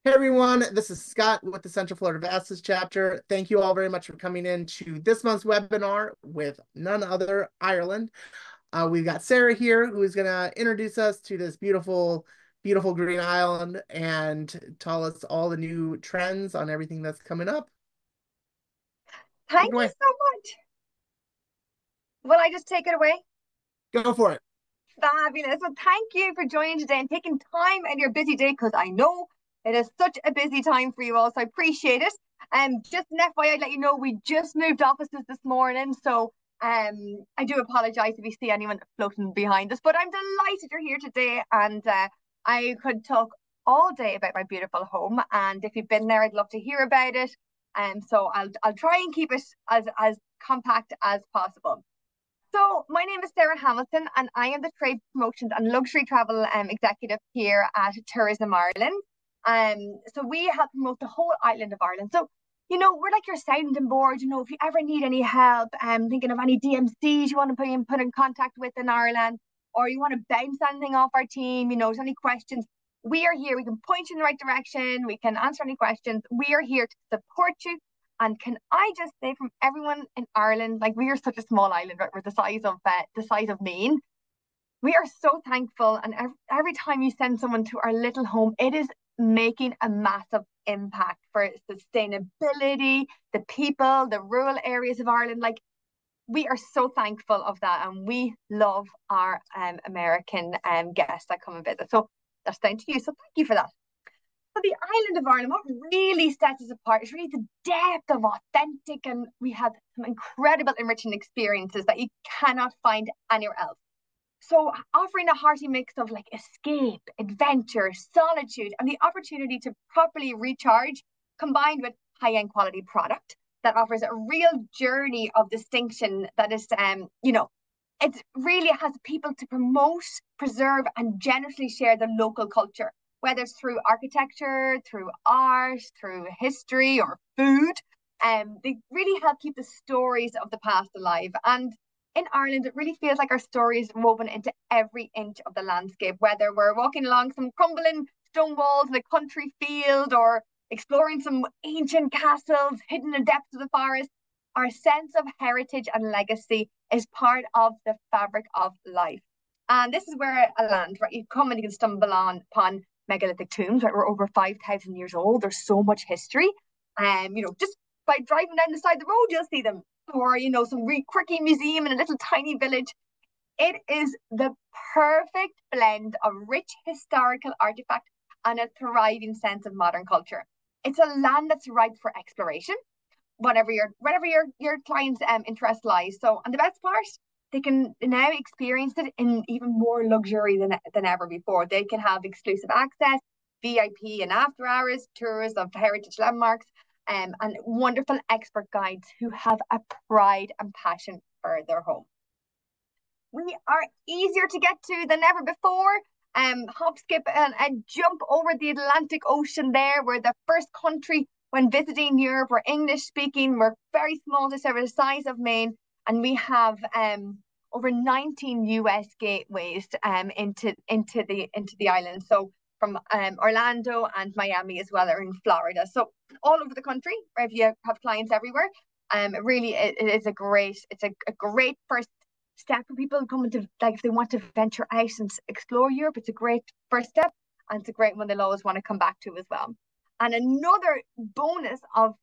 Hey everyone, this is Scott with the Central Florida Vastus chapter. Thank you all very much for coming in to this month's webinar with none other Ireland. We've got Sarah here who is going to introduce us to this beautiful, beautiful green island and tell us all the new trends on everything that's coming up. Take Thank it you away. so much. Will I just take it away? Go for it. Fabulous. Well, thank you for joining today and taking time in your busy day because I know it is such a busy time for you all. So I appreciate it. Just an FYI, I'd let you know we just moved offices this morning. So I do apologize if you see anyone floating behind us, but I'm delighted you're here today. And I could talk all day about my beautiful home. And if you've been there, I'd love to hear about it. So I'll try and keep it as compact as possible. So my name is Sarah Hamilton, and I am the Trade Promotions and Luxury Travel Executive here at Tourism Ireland. So we help promote the whole island of Ireland. So, we're like your sounding board. If you ever need any help, thinking of any DMCs you want to put in contact with in Ireland, or you want to bounce anything off our team, any questions, we are here. We can point you in the right direction. We can answer any questions. We are here to support you. And can I just say, from everyone in Ireland, like, we are such a small island, right? We're the size of Maine. We are so thankful, and every time you send someone to our little home, it is making a massive impact for sustainability, the people, the rural areas of Ireland. Like, we are so thankful of that, and we love our American guests that come and visit. So that's down to you. So thank you for that. So the island of Ireland, what really sets us apart is really the depth of authentic, and we have some incredible enriching experiences that you cannot find anywhere else. So offering a hearty mix of like escape, adventure, solitude, and the opportunity to properly recharge, combined with high-end quality product that offers a real journey of distinction that is, it really has people to promote, preserve, and generously share the local culture, whether it's through architecture, through art, through history, or food. They really help keep the stories of the past alive. And in Ireland, it really feels like our story is woven into every inch of the landscape, whether we're walking along some crumbling stone walls in a country field or exploring some ancient castles hidden in the depths of the forest. Our sense of heritage and legacy is part of the fabric of life. And this is where a land, right? You come and you can stumble upon megalithic tombs, right? We're over 5,000 years old. There's so much history. Just by driving down the side of the road, you'll see them. Or, some really quirky museum in a little tiny village. It is the perfect blend of rich historical artifact and a thriving sense of modern culture. It's a land that's ripe for exploration, whatever your client's interest lies. So, and the best part, they can now experience it in even more luxury than ever before. They can have exclusive access, VIP and after hours tours of heritage landmarks, and wonderful expert guides who have a pride and passion for their home. We are easier to get to than ever before. Hop, skip, and jump over the Atlantic Ocean there. We're the first country when visiting Europe. We're English speaking. We're very small, just over the size of Maine. And we have over 19 US gateways into the island. So from Orlando and Miami as well are in Florida. So all over the country, if you have clients everywhere. It is a great first step for people coming to, like, if they want to venture out and explore Europe. It's a great first step, and it's a great one they'll always want to come back to as well. And another bonus of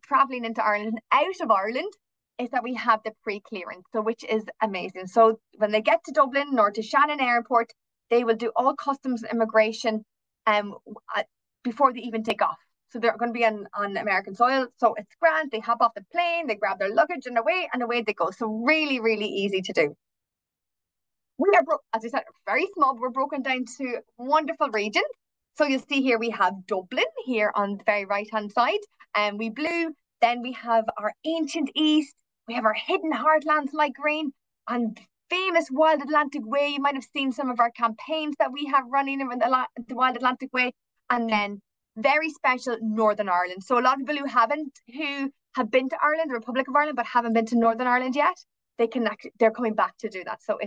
traveling into Ireland and out of Ireland is that we have the pre-clearance, so which is amazing. So when they get to Dublin or to Shannon Airport, they will do all customs and immigration before they even take off. So they're going to be on American soil. So it's grand. They hop off the plane, they grab their luggage and away they go. So really, really easy to do. We are, as I said, very small, but we're broken down to wonderful regions. So you'll see here we have Dublin here on the very right-hand side. And we blue. Then we have our ancient east. We have our hidden heartlands like green and famous Wild Atlantic Way. You might have seen some of our campaigns that we have running around the Wild Atlantic Way. And then very special Northern Ireland. So a lot of people who have been to Ireland, the Republic of Ireland, but haven't been to Northern Ireland yet, they're coming back to do that. So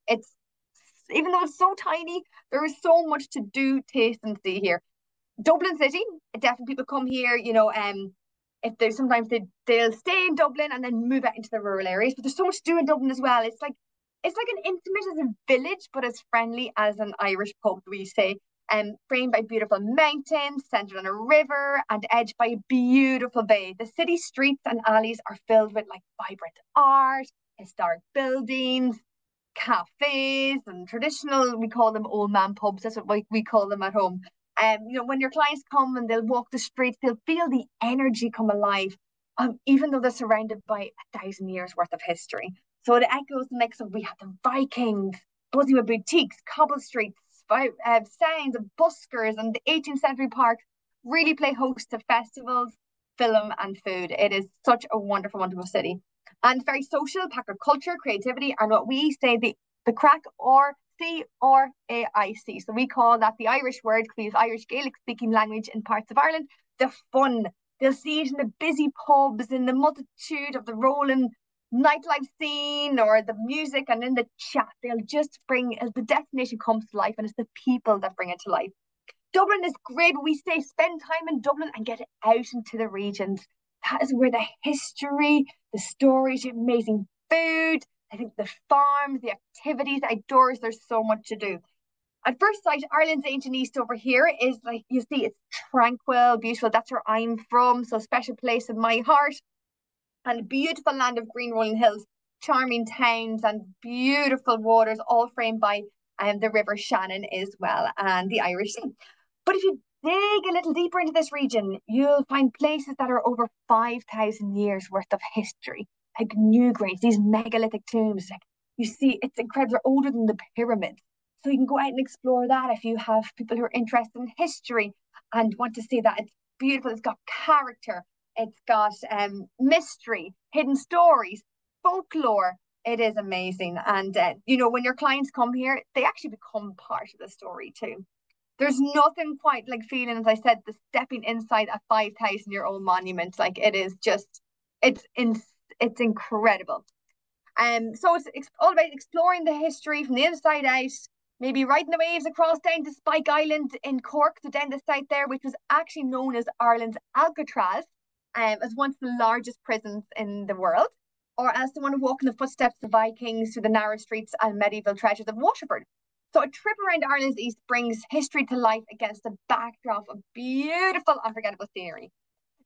it's even though it's so tiny, there is so much to do, taste, and see here. Dublin City, definitely people come here, if there's sometimes they'll stay in Dublin and then move out into the rural areas. But there's so much to do in Dublin as well. It's like an intimate as a village, but as friendly as an Irish pub, we say. Framed by beautiful mountains, centered on a river, and edged by a beautiful bay. The city streets and alleys are filled with like vibrant art, historic buildings, cafes, and traditional, we call them old man pubs. That's what we call them at home. When your clients come and they'll walk the streets, they'll feel the energy come alive, even though they're surrounded by 1,000 years worth of history. So it echoes the mix of we have the Vikings, buzzing with boutiques, cobble streets, signs of buskers, and the 18th century parks really play host to festivals, film, and food. It is such a wonderful, wonderful city. And very social, packed with culture, creativity, and what we say the crack, or CRAIC. So we call that the Irish word, because we use Irish Gaelic speaking language in parts of Ireland, the fun. They'll see it in the busy pubs, in the multitude of the rolling nightlife scene, or the music, and in the chat. They'll just bring, as the destination comes to life, and it's the people that bring it to life. Dublin is great, but we say spend time in Dublin and get out into the regions. That is where the history, the stories, the amazing food, I think the farms, the activities, outdoors, there's so much to do. At first sight, Ireland's ancient east over here is like, you see, it's tranquil, beautiful. That's where I'm from, so a special place in my heart. And a beautiful land of green rolling hills, charming towns, and beautiful waters, all framed by the River Shannon as well, and the Irish Sea. But if you dig a little deeper into this region, you'll find places that are over 5,000 years worth of history, like new graves, these megalithic tombs. Like, you see, it's incredible. They're older than the pyramids. So you can go out and explore that if you have people who are interested in history and want to see that. It's beautiful. It's got character. It's got mystery, hidden stories, folklore. It is amazing. And, when your clients come here, they actually become part of the story too. There's nothing quite like feeling, as I said, the stepping inside a 5,000-year-old monument. Like, it is just, it's incredible. So it's all about exploring the history from the inside out, maybe riding the waves across down to Spike Island in Cork, so down the south there, which was actually known as Ireland's Alcatraz, as one of the largest prisons in the world, or as the one to walk in the footsteps of Vikings through the narrow streets and medieval treasures of Waterford. So a trip around Ireland's East brings history to life against a backdrop of beautiful, unforgettable scenery.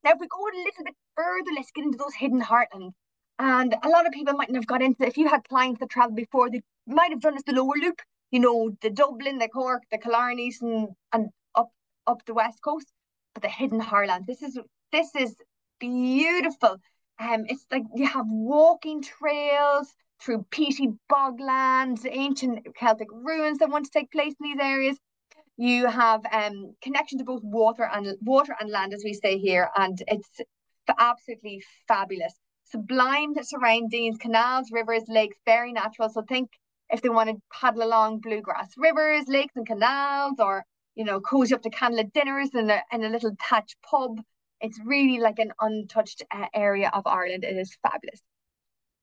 Now, if we go a little bit further, let's get into those hidden heartlands. And a lot of people mightn't have got into, if you had clients that traveled before, they might have done as the lower loop, the Dublin, the Cork, the Killarneys, and up the west coast. But the hidden heartlands, this is beautiful. It's like you have walking trails through peaty boglands, ancient Celtic ruins that want to take place in these areas. You have connection to both water and land, as we say here, and it's absolutely fabulous. Sublime surroundings, canals, rivers, lakes, very natural. So think if they want to paddle along bluegrass rivers, lakes, and canals, or cozy up to candlelit dinners in a little thatched pub. It's really like an untouched area of Ireland. It is fabulous.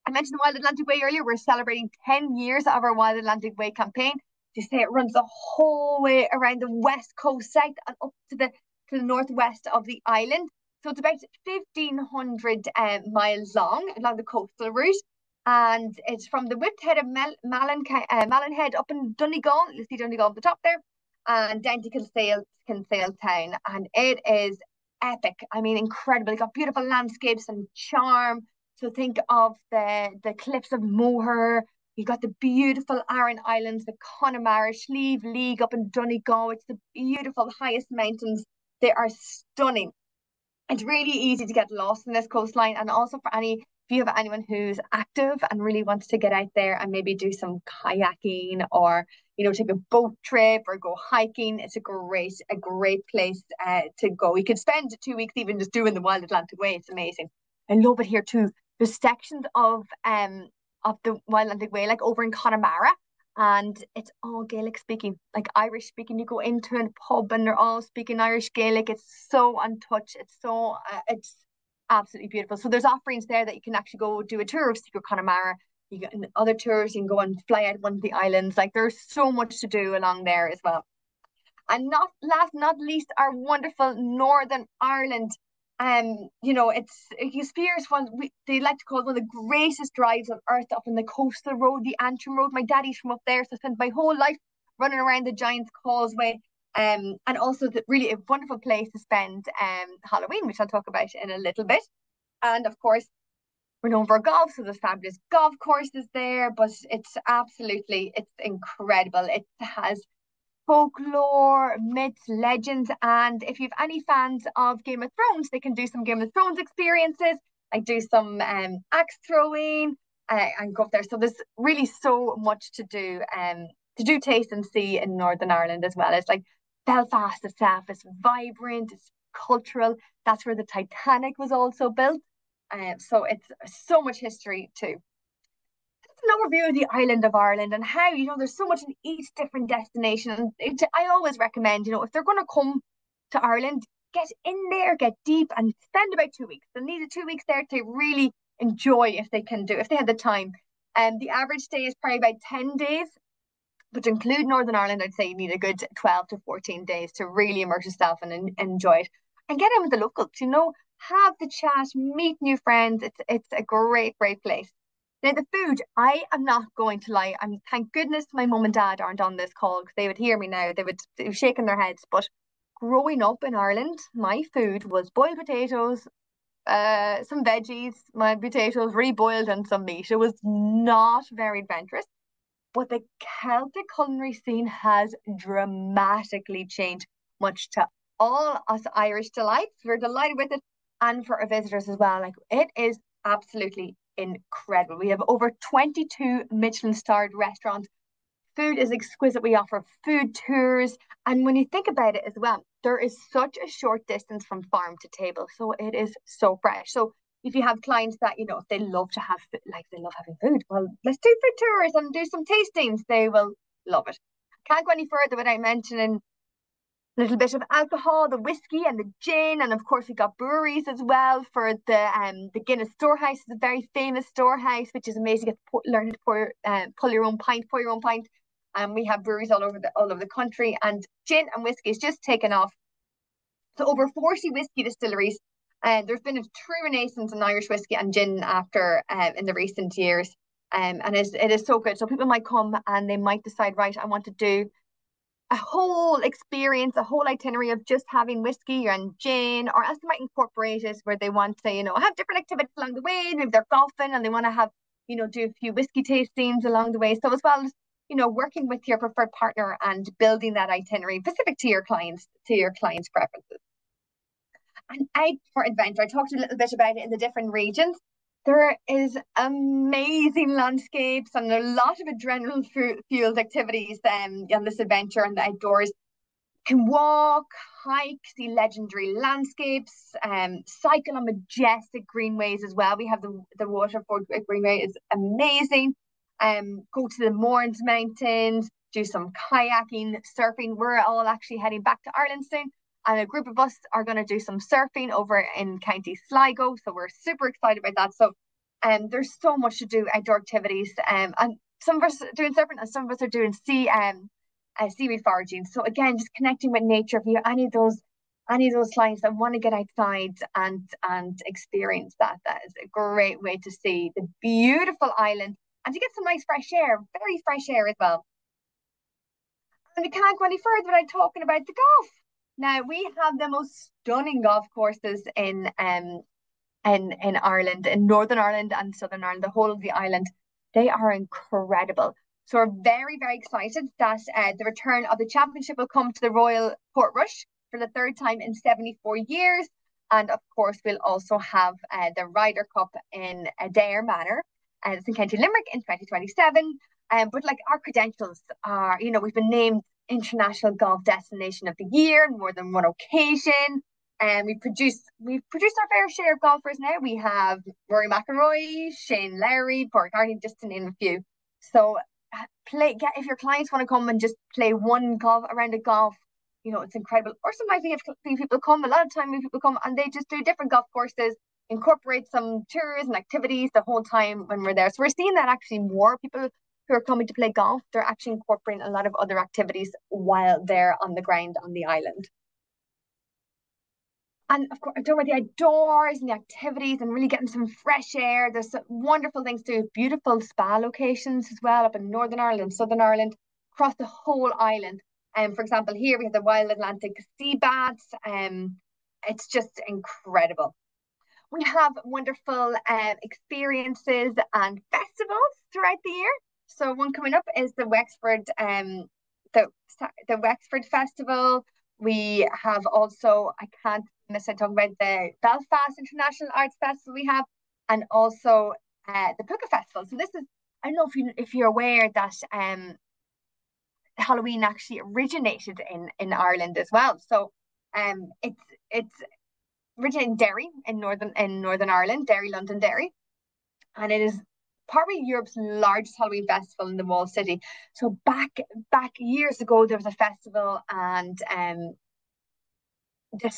I mentioned the Wild Atlantic Way earlier. We're celebrating 10 years of our Wild Atlantic Way campaign. To say it runs the whole way around the west coast south and up to the northwest of the island. So it's about 1,500 miles long along the coastal route. And it's from the whipped head of Malin up in Donegal. You see Donegal at the top there. And down to Kinsale town. And it is epic. I mean, incredible. It's got beautiful landscapes and charm. So think of the cliffs of Moher. You've got the beautiful Aran Islands, the Connemara, Slieve League up in Donegal. It's the beautiful highest mountains. They are stunning. It's really easy to get lost in this coastline. And also if you have anyone who's active and really wants to get out there and maybe do some kayaking, or take a boat trip or go hiking, it's a great place to go. You could spend 2 weeks even just doing the Wild Atlantic Way. It's amazing. I love it here too. There's sections of the Wild Atlantic Way, like over in Connemara, and it's all Gaelic speaking, like Irish speaking. You go into a pub and they're all speaking Irish Gaelic. It's so untouched. It's absolutely beautiful. So there's offerings there that you can actually go do a tour of Secret Connemara. You get other tours, you can go and fly out one of the islands. Like, there's so much to do along there as well. And not last, not least, our wonderful Northern Ireland. It's you experience they like to call it one of the greatest drives on earth up in the coastal road, the Antrim Road. My daddy's from up there, so I spent my whole life running around the Giant's Causeway. And also really a wonderful place to spend Halloween, which I'll talk about in a little bit. And of course, we're known for golf, so there's fabulous golf courses there, but it's incredible. It has folklore, myths, legends, and if you've any fans of Game of Thrones, they can do some Game of Thrones experiences, like do some axe throwing, and go up there. So there's really so much to do, taste and see in Northern Ireland as well. It's like Belfast itself is vibrant, it's cultural. That's where the Titanic was also built. So it's so much history too. That's an overview of the island of Ireland and how, there's so much in each different destination. I always recommend, if they're going to come to Ireland, get in there, get deep, and spend about 2 weeks. They need 2 weeks there to really enjoy if they have the time. And the average stay is probably about 10 days. But to include Northern Ireland, I'd say you need a good 12 to 14 days to really immerse yourself and enjoy it. And get in with the locals, have the chat, meet new friends. It's a great, great place. Now, the food, I am not going to lie. Thank goodness my mum and dad aren't on this call because they would hear me now. They would be shaking their heads. But growing up in Ireland, my food was boiled potatoes, some veggies, my potatoes reboiled, and some meat. It was not very adventurous. But the Celtic culinary scene has dramatically changed, much to all us Irish delights. We're delighted with it, and for our visitors as well. Like, it is absolutely incredible. We have over 22 Michelin-starred restaurants. Food is exquisite. We offer food tours, and when you think about it as well, there is such a short distance from farm to table, so it is so fresh. So if you have clients that, if they love to have, like, they love having food, well, let's do food tours and do some tastings. They will love it. Can't go any further without mentioning a little bit of alcohol, the whiskey and the gin, and of course we got breweries as well. For the Guinness Storehouse is a very famous storehouse, which is amazing. You get to learn to pull your own pint, pour your own pint. And we have breweries all over the country, and gin and whiskey is just taken off. So over 40 whiskey distilleries. And there's been a true renaissance in Irish whiskey and gin after in the recent years. And it is so good. So people might come and they might decide, right, I want to do a whole experience, a whole itinerary of just having whiskey and gin, or else they might incorporate it where they want to, have different activities along the way. Maybe they're golfing and they want to have, do a few whiskey tastings along the way. So as well as, working with your preferred partner and building that itinerary specific to your clients' preferences. And out for adventure, I talked a little bit about it in the different regions. There is amazing landscapes and a lot of adrenaline fueled activities on this adventure and the outdoors. You can walk, hike, see legendary landscapes, cycle on majestic greenways as well. We have the Waterford Greenway is amazing. Go to the Mournes Mountains, do some kayaking, surfing. We're all actually heading back to Ireland soon, and a group of us are going to do some surfing over in County Sligo. So we're super excited about that. So there's so much to do, outdoor activities. And some of us are doing surfing and some of us are doing seaweed foraging. So again, just connecting with nature. If you have any of those clients that want to get outside and experience that is a great way to see the beautiful island and to get some nice fresh air, very fresh air as well. And we can't go any further without talking about the golf. Now, we have the most stunning golf courses in Ireland, in Northern Ireland and Southern Ireland, the whole of the island. They are incredible. So we're very, very excited that the return of the championship will come to the Royal Portrush for the third time in 74 years. And of course, we'll also have the Ryder Cup in Adare Manor. It's in County Limerick in 2027. But like, our credentials are, we've been named International Golf Destination of the Year on more than one occasion. And we've produced our fair share of golfers now. We have Rory McIlroy, Shane Lowry, Paul Carney, just to name a few. So if your clients want to come and just play one round of golf, it's incredible. Or sometimes we have people come, a lot of time people come and they just do different golf courses, incorporate some tours and activities the whole time when we're there. So we're seeing that actually more people who are coming to play golf, they're actually incorporating a lot of other activities while they're on the ground on the island. And of course, I don't know the outdoors and the activities and really getting some fresh air. There's some wonderful things to do, beautiful spa locations as well up in Northern Ireland and Southern Ireland, across the whole island. And for example, here we have the Wild Atlantic sea baths. It's just incredible. We have wonderful experiences and festivals throughout the year. So one coming up is the the Wexford Festival. We have also, I can't miss I talk about the Belfast International Arts Festival we have, and also the Puka Festival. So this is, I don't know if you're aware that Halloween actually originated in Ireland as well. So it's originated in Derry in Northern Ireland, Derry, Londonderry, and it is probably Europe's largest Halloween festival in the walled city. So back years ago, there was a festival, and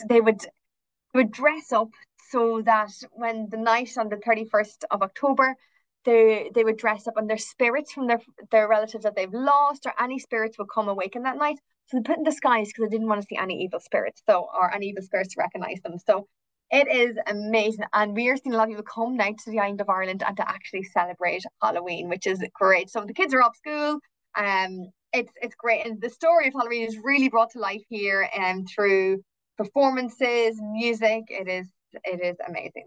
they would dress up so that when the night on the 31st of October, they would dress up, and their spirits from their relatives that they've lost or any spirits would come awaken that night. So they put in disguise because they didn't want to see any evil spirits, or any evil spirits to recognize them. So it is amazing. And we are seeing a lot of people come now to the island of Ireland and to actually celebrate Halloween, which is great. So the kids are off school. It's great. And the story of Halloween is really brought to life here through performances, music. It is amazing.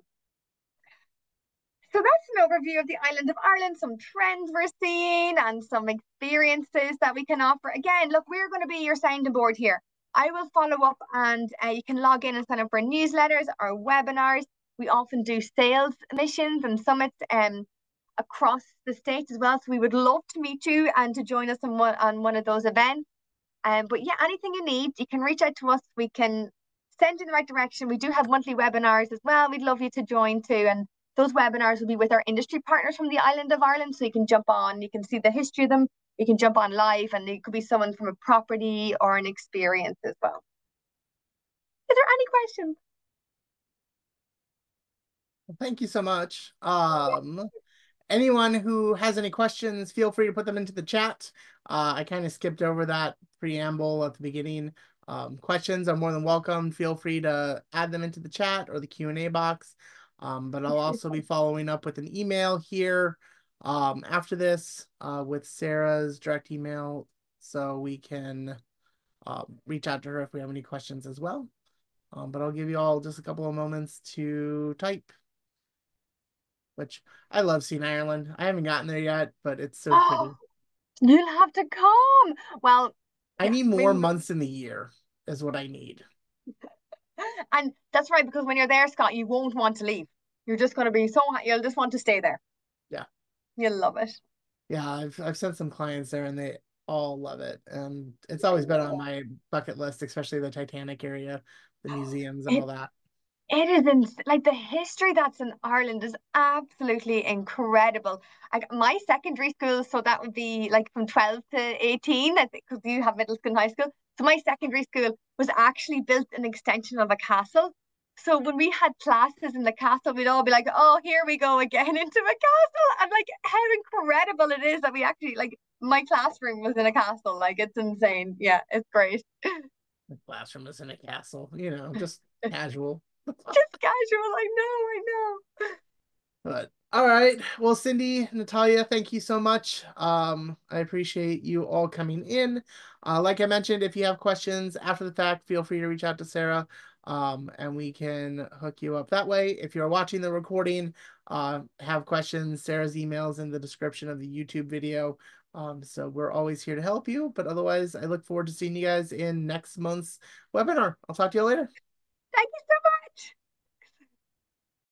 So that's an overview of the island of Ireland, some trends we're seeing and some experiences that we can offer. Again, look, we're going to be your sounding board here. I will follow up, and you can log in and sign up for newsletters or webinars. We often do sales missions and summits across the states as well. So we would love to meet you and to join us on one of those events. But yeah, anything you need, you can reach out to us. We can send you in the right direction. We do have monthly webinars as well. We'd love you to join too. And those webinars will be with our industry partners from the island of Ireland. So you can jump on, you can see the history of them, you can jump on live, and it could be someone from a property or an experience as well. Is there any questions? Well, thank you so much. Anyone who has any questions, feel free to put them into the chat. I kind of skipped over that preamble at the beginning. Questions are more than welcome. Feel free to add them into the chat or the Q&A box. But I'll also be following up with an email here after this with Sarah's direct email, so we can reach out to her if we have any questions as well. But I'll give you all just a couple of moments to type. Which I love seeing Ireland. I haven't gotten there yet, but it's so pretty. You'll have to come. Well, I need more months in the year is what I need. And that's right, because when you're there, Scott, you won't want to leave. You're just going to be you'll just want to stay there. Yeah. You'll love it. Yeah, I've sent some clients there and they all love it. And it's always been on my bucket list, especially the Titanic area, the museums and all that. It is like the history that's in Ireland is absolutely incredible. Like my secondary school, so that would be like from 12 to 18, I think, because you have middle school and high school. So my secondary school was actually built an extension of a castle. So when we had classes in the castle, we'd all be like, "Oh, here we go again into a castle!" And like how incredible it is that we actually like my classroom was in a castle. Like it's insane. Yeah, it's great. The classroom is in a castle, just casual. Just casual. I know. But all right. Well, Cindy, Natalia, thank you so much. I appreciate you all coming in. Like I mentioned, if you have questions after the fact, feel free to reach out to Sarah. And we can hook you up that way. If you're watching the recording, have questions, Sarah's email's in the description of the YouTube video. So we're always here to help you. But otherwise, I look forward to seeing you guys in next month's webinar. I'll talk to you later. Thank you so